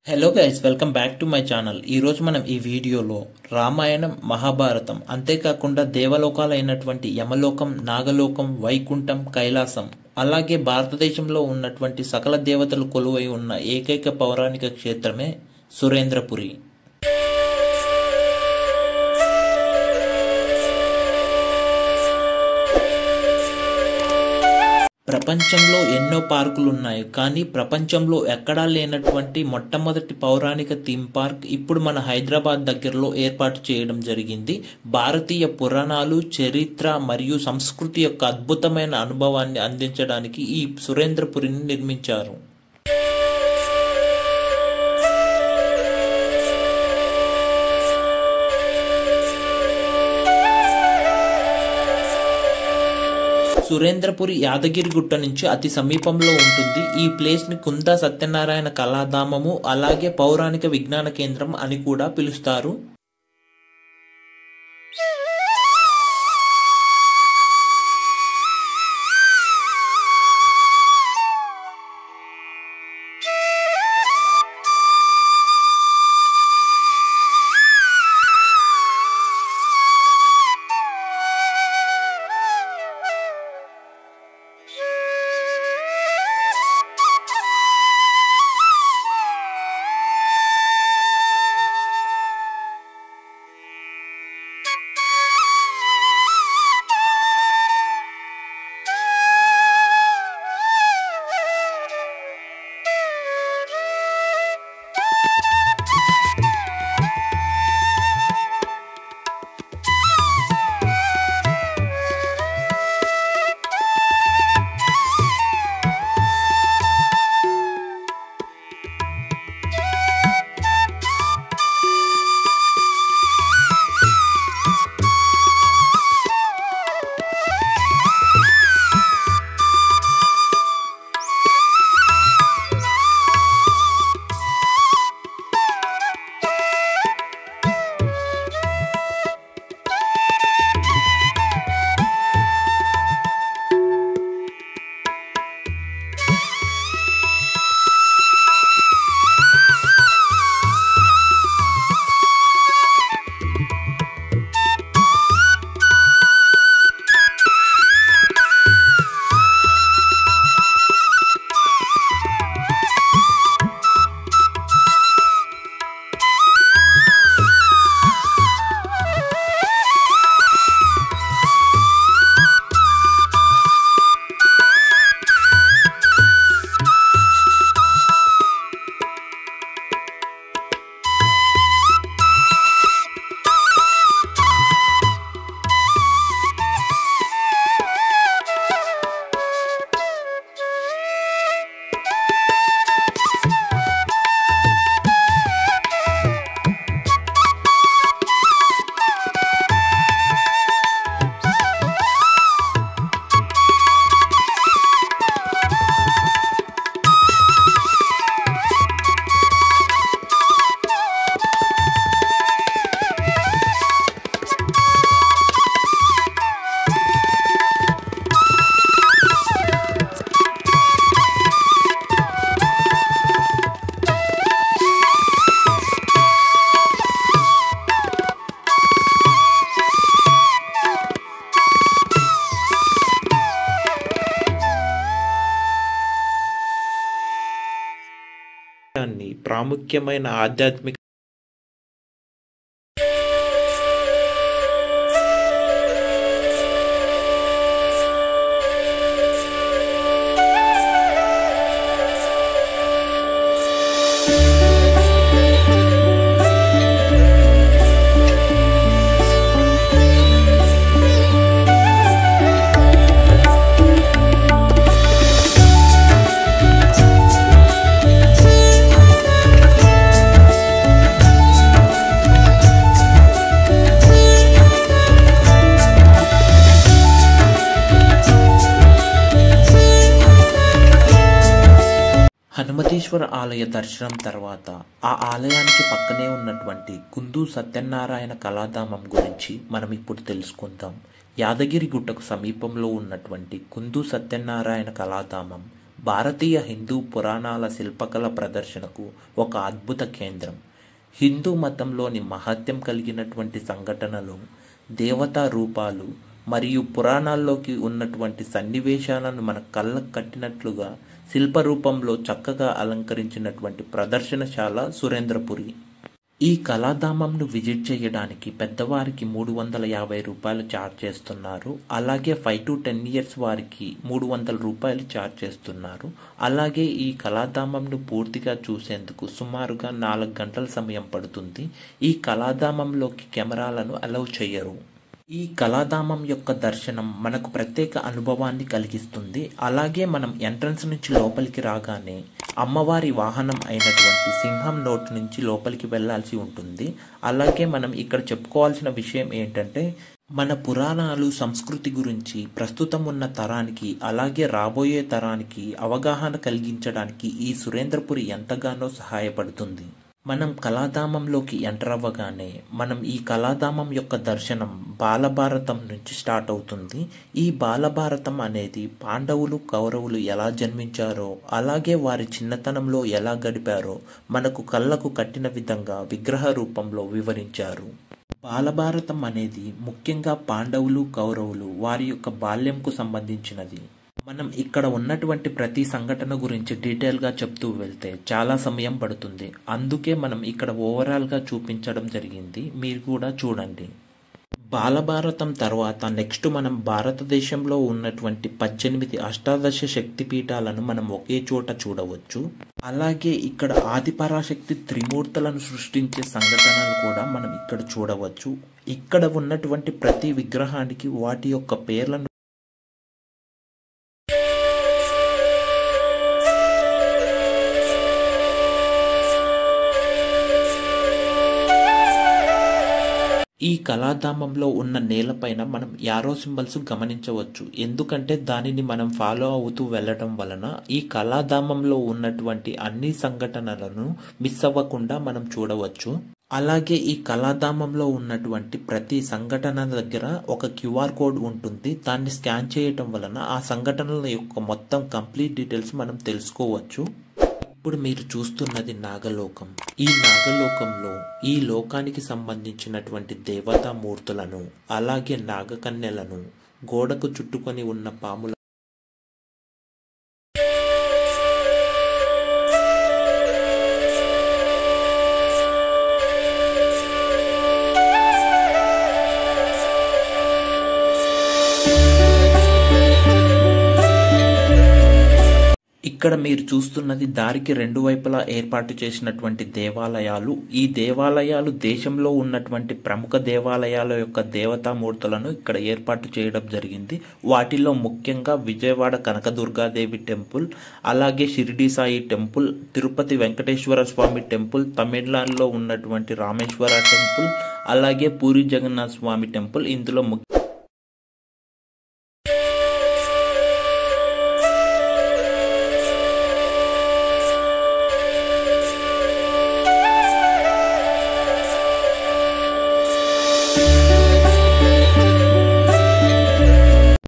Hello guys, welcome back to my channel. ఈరోజు మనం ఈ వీడియోలో రామాయణం, మహాభారతం, అంతేకాకుండా దేవలోకాలైనటువంటి యమలోకం, నాగలోకం, వైకుంఠం, కైలాసం, అలాగే భారతదేశంలో ఉన్నటువంటి సకల దేవతలు కొలువై ఉన్న ఏకైక పౌరాణిక క్షేత్రమే సురేంద్రపురి. ప్రపంచంలో ఎన్నో పార్కులు ఉన్నాయి, కానీ ప్రపంచంలో ఎక్కడా లేనటువంటి మొట్టమొదటి పౌరాణిక థీమ్ పార్క్ ఇప్పుడు మన హైదరాబాద్ దగ్గరలో ఏర్పాటు చేయడం జరిగింది. భారతీయ పురాణాలు, చరిత్ర మరియు సంస్కృతి యొక్క అద్భుతమైన అనుభవాన్ని అందించడానికి ఈ సురేంద్రపురిని నిర్మించారు. సురేంద్రపురి యాదగిరిగుట్ట నుంచి అతి సమీపంలో ఉంటుంది. ఈ ప్లేస్ ని కుందా సత్యనారాయణ కళాధామము, అలాగే పౌరాణిక విజ్ఞాన కేంద్రం అని కూడా పిలుస్తారు. ప్రాముఖ్యమైన ఆధ్యాత్మిక హనుమతేశ్వర ఆలయ దర్శనం తర్వాత ఆ ఆలయానికి పక్కనే ఉన్నటువంటి కుందు సత్యనారాయణ కళాధామం గురించి మనం ఇప్పుడు తెలుసుకుందాం. యాదగిరి గుట్టకు సమీపంలో ఉన్నటువంటి కుందు సత్యనారాయణ కళాధామం భారతీయ హిందూ పురాణాల శిల్పకళ ప్రదర్శనకు ఒక అద్భుత కేంద్రం. హిందూ మతంలోని మహత్యం కలిగినటువంటి సంఘటనలు, దేవతా రూపాలు మరియు పురాణాల్లోకి ఉన్నటువంటి సన్నివేశాలను మన కళ్ళకు కట్టినట్లుగా శిల్పరూపంలో చక్కగా అలంకరించినటువంటి ప్రదర్శనశాల సురేంద్రపురి. ఈ కళాధామంను విజిట్ చేయడానికి పెద్దవారికి 350 రూపాయలు ఛార్జ్ చేస్తున్నారు. అలాగే 5 to 10 years వారికి 300 రూపాయలు ఛార్జ్ చేస్తున్నారు. అలాగే ఈ కళాధామంను పూర్తిగా చూసేందుకు సుమారుగా 4 గంటల సమయం పడుతుంది. ఈ కళాధామంలోకి కెమెరాలను అలౌ చేయరు. ఈ కళాధామం యొక్క దర్శనం మనకు ప్రత్యేక అనుభవాన్ని కలిగిస్తుంది. అలాగే మనం ఎంట్రన్స్ నుంచి లోపలికి రాగానే అమ్మవారి వాహనం అయినటువంటి సింహం నోటి నుంచి లోపలికి వెళ్లాల్సి ఉంటుంది. అలాగే మనం ఇక్కడ చెప్పుకోవాల్సిన విషయం ఏంటంటే, మన పురాణాలు, సంస్కృతి గురించి ప్రస్తుతం ఉన్న తరానికి అలాగే రాబోయే తరానికి అవగాహన కలిగించడానికి ఈ సురేంద్రపురి ఎంతగానో సహాయపడుతుంది. మనం కళాధామంలోకి ఎంటర్ అవ్వగానే మనం ఈ కళాధామం యొక్క దర్శనం బాలభారతం నుంచి స్టార్ట్ అవుతుంది. ఈ బాలభారతం అనేది పాండవులు, కౌరవులు ఎలా జన్మించారో అలాగే వారి చిన్నతనంలో ఎలా గడిపారో మనకు కళ్ళకు కట్టిన విధంగా విగ్రహ రూపంలో వివరించారు. బాలభారతం అనేది ముఖ్యంగా పాండవులు, కౌరవులు వారి యొక్క బాల్యంకు సంబంధించినది. మనం ఇక్కడ ఉన్నటువంటి ప్రతి సంఘటన గురించి డీటెయిల్గా చెప్తూ వెళ్తే చాలా సమయం పడుతుంది. అందుకే మనం ఇక్కడ ఓవరాల్గా చూపించడం జరిగింది. మీరు కూడా చూడండి. బాలభారతం తర్వాత నెక్స్ట్ మనం భారతదేశంలో ఉన్నటువంటి 18 అష్టాదశ శక్తి పీఠాలను మనం ఒకే చోట చూడవచ్చు. అలాగే ఇక్కడ ఆదిపరాశక్తి త్రిమూర్తులను సృష్టించే సంఘటనలు కూడా మనం ఇక్కడ చూడవచ్చు. ఇక్కడ ఉన్నటువంటి ప్రతి విగ్రహానికి వాటి యొక్క పేర్లను ఈ కళాధామంలో ఉన్న నేలపైన మనం యారో సింబల్స్ గమనించవచ్చు. ఎందుకంటే దానిని మనం ఫాలో అవుతూ వెళ్ళడం వలన ఈ కళాధామంలో ఉన్నటువంటి అన్ని సంఘటనలను మిస్ అవ్వకుండా మనం చూడవచ్చు. అలాగే ఈ కళాధామంలో ఉన్నటువంటి ప్రతి సంఘటన దగ్గర ఒక క్యూఆర్ కోడ్ ఉంటుంది. దాన్ని స్కాన్ చేయటం వలన ఆ సంఘటనల యొక్క మొత్తం కంప్లీట్ డీటెయిల్స్ మనం తెలుసుకోవచ్చు. ఇప్పుడు మీరు చూస్తున్నది నాగలోకం. ఈ నాగలోకంలో ఈ లోకానికి సంబంధించినటువంటి దేవతామూర్తులను అలాగే నాగకన్యలను, గోడకు చుట్టుకొని ఉన్న పాముల ఇక్కడ మీరు చూస్తున్నది దారికి 2 వైపులా ఏర్పాటు చేసినటువంటి దేవాలయాలు. ఈ దేవాలయాలు దేశంలో ఉన్నటువంటి ప్రముఖ దేవాలయాల యొక్క దేవతామూర్తులను ఇక్కడ ఏర్పాటు చేయడం జరిగింది. వాటిలో ముఖ్యంగా విజయవాడ కనకదుర్గాదేవి టెంపుల్, అలాగే షిరిడి సాయి టెంపుల్, తిరుపతి వెంకటేశ్వర స్వామి టెంపుల్, తమిళనాడులో ఉన్నటువంటి రామేశ్వర టెంపుల్, అలాగే పూరి జగన్నాథ స్వామి టెంపుల్ ఇందులో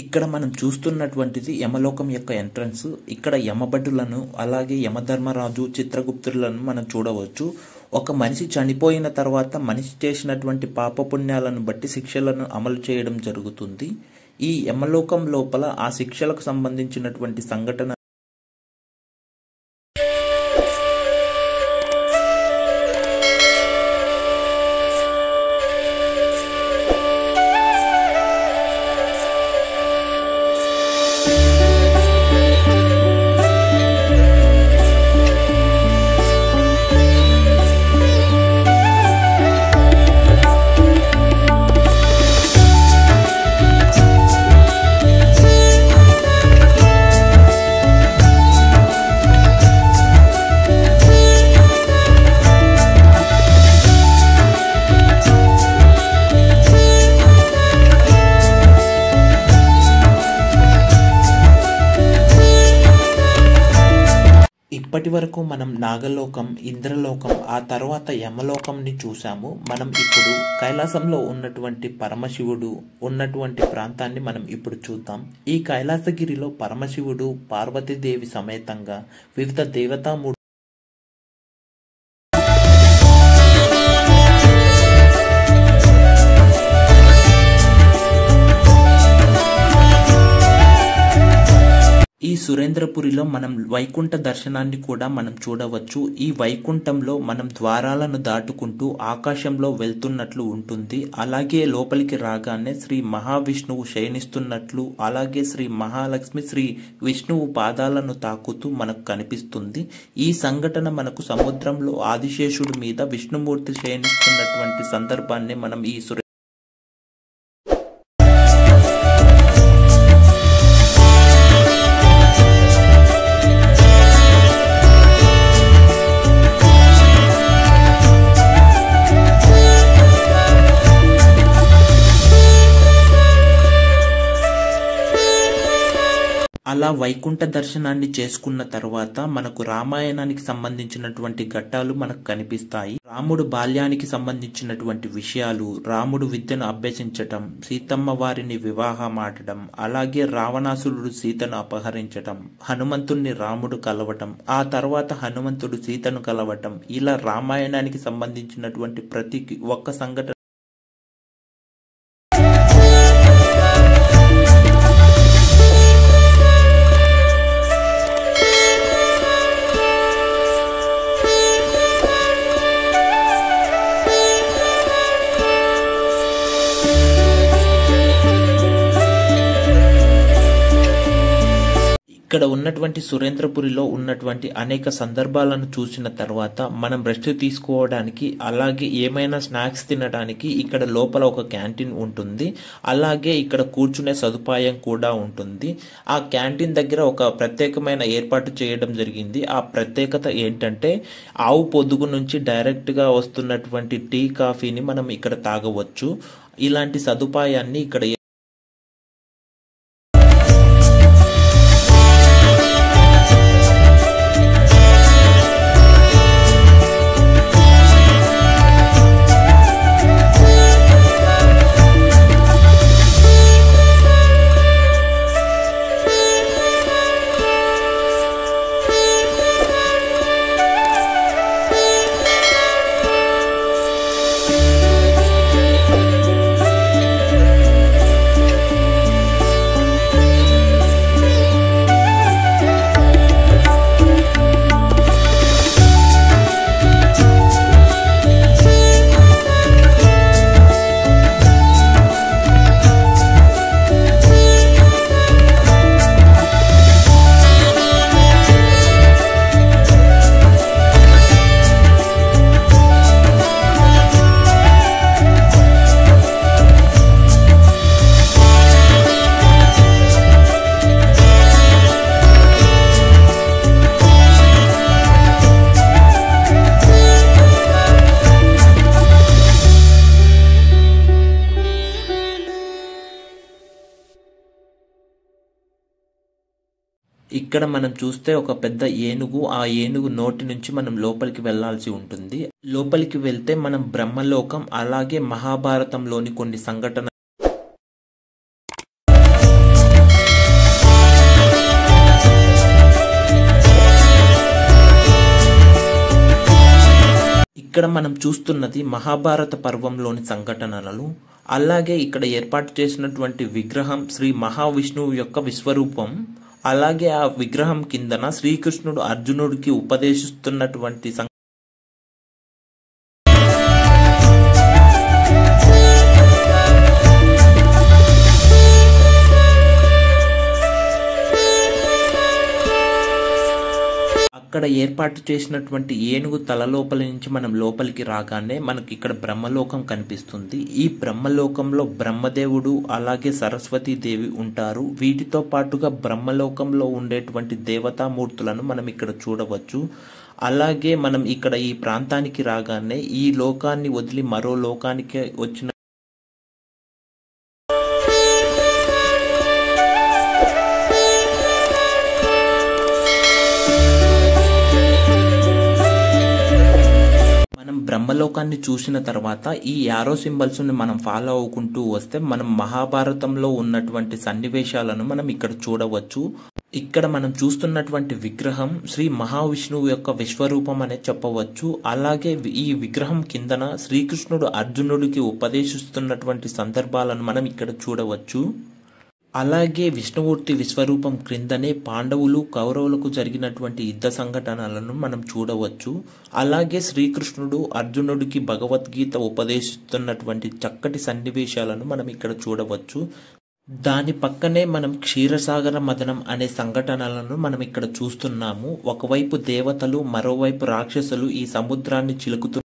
ఇక్కడ మనం చూస్తున్నటువంటిది యమలోకం యొక్క ఎంట్రన్స్. ఇక్కడ యమభటులను అలాగే యమధర్మరాజు, చిత్రగుప్తులను మనం చూడవచ్చు. ఒక మనిషి చనిపోయిన తర్వాత మనిషి చేసినటువంటి పాపపుణ్యాలను బట్టి శిక్షలను అమలు చేయడం జరుగుతుంది. ఈ యమలోకం లోపల ఆ శిక్షలకు సంబంధించినటువంటి సంఘటన ఇప్పటి వరకు మనం నాగలోకం, ఇంద్రలోకం, ఆ తర్వాత యమలోకంని చూసాము. మనం ఇప్పుడు కైలాసంలో ఉన్నటువంటి పరమశివుడు ఉన్నటువంటి ప్రాంతాన్ని మనం ఇప్పుడు చూద్దాం. ఈ కైలాసగిరిలో పరమశివుడు పార్వతీదేవి సమేతంగా వివిధ దేవతామూర్తులు ఈ సురేంద్రపురిలో మనం వైకుంఠ దర్శనాన్ని కూడా మనం చూడవచ్చు. ఈ వైకుంఠంలో మనం ద్వారాలను దాటుకుంటూ ఆకాశంలో వెళ్తున్నట్లు ఉంటుంది. అలాగే లోపలికి రాగానే శ్రీ మహావిష్ణువు శయనిస్తున్నట్లు, అలాగే శ్రీ మహాలక్ష్మి శ్రీ విష్ణువు పాదాలను తాకుతూ మనకు కనిపిస్తుంది. ఈ సంఘటన మనకు సముద్రంలో ఆదిశేషుడి మీద విష్ణుమూర్తి శయనిస్తున్నటువంటి సందర్భాన్ని మనం ఈ అలా వైకుంఠ దర్శనాన్ని చేసుకున్న తర్వాత మనకు రామాయణానికి సంబంధించినటువంటి ఘట్టాలు మనకు కనిపిస్తాయి. రాముడు బాల్యానికి సంబంధించినటువంటి విషయాలు, రాముడు విద్యను అభ్యసించటం, సీతమ్మ వారిని వివాహమాడటం, అలాగే రావణాసురుడు సీతను అపహరించటం, హనుమంతుణ్ణి రాముడు కలవటం, ఆ తర్వాత హనుమంతుడు సీతను కలవటం, ఇలా రామాయణానికి సంబంధించినటువంటి ప్రతి ఒక్క సంఘటన ఇక్కడ ఉన్నటువంటి సురేంద్రపురిలో ఉన్నటువంటి అనేక సందర్భాలను చూసిన తర్వాత మనం రెస్ట్ తీసుకోవడానికి, అలాగే ఏమైనా స్నాక్స్ తినడానికి ఇక్కడ లోపల ఒక క్యాంటీన్ ఉంటుంది. అలాగే ఇక్కడ కూర్చునే సదుపాయం కూడా ఉంటుంది. ఆ క్యాంటీన్ దగ్గర ఒక ప్రత్యేకమైన ఏర్పాటు చేయడం జరిగింది. ఆ ప్రత్యేకత ఏంటంటే ఆవు పొదుగు నుంచి డైరెక్ట్గా వస్తున్నటువంటి టీ, కాఫీని మనం ఇక్కడ తాగవచ్చు. ఇలాంటి సదుపాయాన్ని ఇక్కడ ఇక్కడ మనం చూస్తే ఒక పెద్ద ఏనుగు, ఆ ఏనుగు నోటి నుంచి మనం లోపలికి వెళ్లాల్సి ఉంటుంది. లోపలికి వెళ్తే మనం బ్రహ్మలోకం, అలాగే మహాభారతంలోని కొన్ని సంఘటన ఇక్కడ మనం చూస్తున్నది మహాభారత పర్వంలోని సంఘటనలు. అలాగే ఇక్కడ ఏర్పాటు చేసినటువంటి విగ్రహం శ్రీ మహావిష్ణువు యొక్క విశ్వరూపం. అలాగే ఆ విగ్రహం కిందన శ్రీకృష్ణుడు అర్జునుడికి ఉపదేశిస్తున్నటువంటి అక్కడ ఏర్పాటు చేసినటువంటి ఏనుగు తల లోపల నుంచి మనం లోపలికి రాగానే మనకి ఇక్కడ బ్రహ్మలోకం కనిపిస్తుంది. ఈ బ్రహ్మలోకంలో బ్రహ్మదేవుడు అలాగే సరస్వతీదేవి ఉంటారు. వీటితో పాటుగా బ్రహ్మలోకంలో ఉండేటువంటి దేవతామూర్తులను మనం ఇక్కడ చూడవచ్చు. అలాగే మనం ఇక్కడ ఈ ప్రాంతానికి రాగానే ఈ లోకాన్ని వదిలి మరో లోకానికి వచ్చిన బ్రహ్మలోకాన్ని చూసిన తర్వాత ఈ యారో సింబల్స్ ని మనం ఫాలో అవుకుంటూ వస్తే మనం మహాభారతంలో ఉన్నటువంటి సన్నివేశాలను మనం ఇక్కడ చూడవచ్చు. ఇక్కడ మనం చూస్తున్నటువంటి విగ్రహం శ్రీ మహావిష్ణువు యొక్క విశ్వరూపం అనే చెప్పవచ్చు. అలాగే ఈ విగ్రహం కిందన శ్రీకృష్ణుడు అర్జునుడికి ఉపదేశిస్తున్నటువంటి సందర్భాలను మనం ఇక్కడ చూడవచ్చు. అలాగే విష్ణుమూర్తి విశ్వరూపం క్రిందనే పాండవులు కౌరవులకు జరిగినటువంటి యుద్ధ సంఘటనలను మనం చూడవచ్చు. అలాగే శ్రీకృష్ణుడు అర్జునుడికి భగవద్గీత ఉపదేశిస్తున్నటువంటి చక్కటి సన్నివేశాలను మనం ఇక్కడ చూడవచ్చు. దాని పక్కనే మనం క్షీరసాగర మదనం అనే సంఘటనలను మనం ఇక్కడ చూస్తున్నాము. ఒకవైపు దేవతలు, మరోవైపు రాక్షసులు ఈ సముద్రాన్ని చిలుకుతూ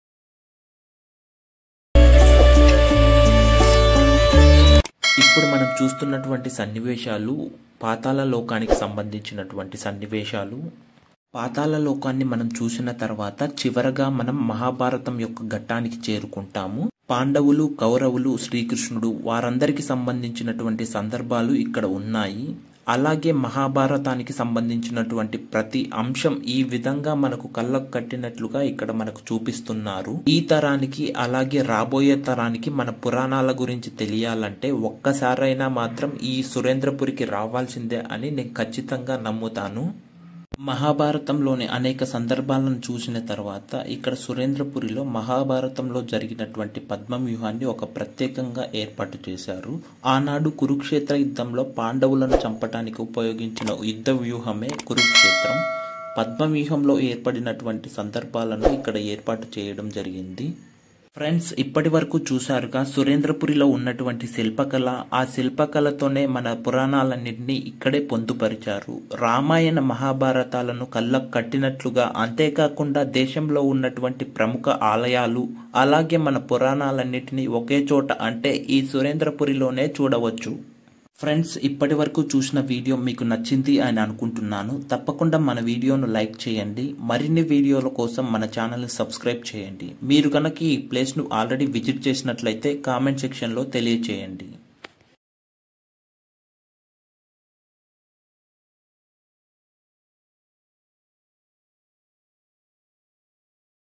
ఇప్పుడు మనం చూస్తున్నటువంటి సన్నివేశాలు పాతాళ లోకానికి సంబంధించినటువంటి సన్నివేశాలు. పాతాళ లోకాన్ని మనం చూసిన తర్వాత చివరగా మనం మహాభారతం యొక్క ఘట్టానికి చేరుకుంటాము. పాండవులు, కౌరవులు, శ్రీకృష్ణుడు వారందరికి సంబంధించినటువంటి సందర్భాలు ఇక్కడ ఉన్నాయి. అలాగే మహాభారతానికి సంబంధించినటువంటి ప్రతి అంశం ఈ విధంగా మనకు కళ్ళకు కట్టినట్లుగా ఇక్కడ మనకు చూపిస్తున్నారు. ఈ తరానికి అలాగే రాబోయే తరానికి మన పురాణాల గురించి తెలియాలంటే ఒక్కసారైనా మాత్రం ఈ సురేంద్రపురికి రావాల్సిందే అని నేను ఖచ్చితంగా నమ్ముతాను. మహాభారతంలోని అనేక సందర్భాలను చూసిన తర్వాత ఇక్కడ సురేంద్రపురిలో మహాభారతంలో జరిగినటువంటి పద్మవ్యూహాన్ని ఒక ప్రత్యేకంగా ఏర్పాటు చేశారు. ఆనాడు కురుక్షేత్ర యుద్ధంలో పాండవులను చంపటానికి ఉపయోగించిన యుద్ధ వ్యూహమే కురుక్షేత్రం. పద్మవ్యూహంలో ఏర్పడినటువంటి సందర్భాలను ఇక్కడ ఏర్పాటు చేయడం జరిగింది. ఫ్రెండ్స్, ఇప్పటి వరకు చూసారుగా సురేంద్రపురిలో ఉన్నటువంటి శిల్పకళ. ఆ శిల్పకళతోనే మన పురాణాలన్నింటినీ ఇక్కడే పొందుపరిచారు. రామాయణ మహాభారతాలను కళ్ళకు కట్టినట్లుగా, అంతేకాకుండా దేశంలో ఉన్నటువంటి ప్రముఖ ఆలయాలు అలాగే మన పురాణాలన్నింటినీ ఒకే చోట అంటే ఈ సురేంద్రపురిలోనే చూడవచ్చు. ఫ్రెండ్స్, ఇప్పటి వరకు చూసిన వీడియో మీకు నచ్చింది అని అనుకుంటున్నాను. తప్పకుండా మన వీడియోను లైక్ చేయండి. మరిన్ని వీడియోల కోసం మన ఛానల్ని సబ్స్క్రైబ్ చేయండి. మీరు కనుక ఈ ప్లేస్ను ఆల్రెడీ విజిట్ చేసినట్లయితే కామెంట్ సెక్షన్లో తెలియచేయండి.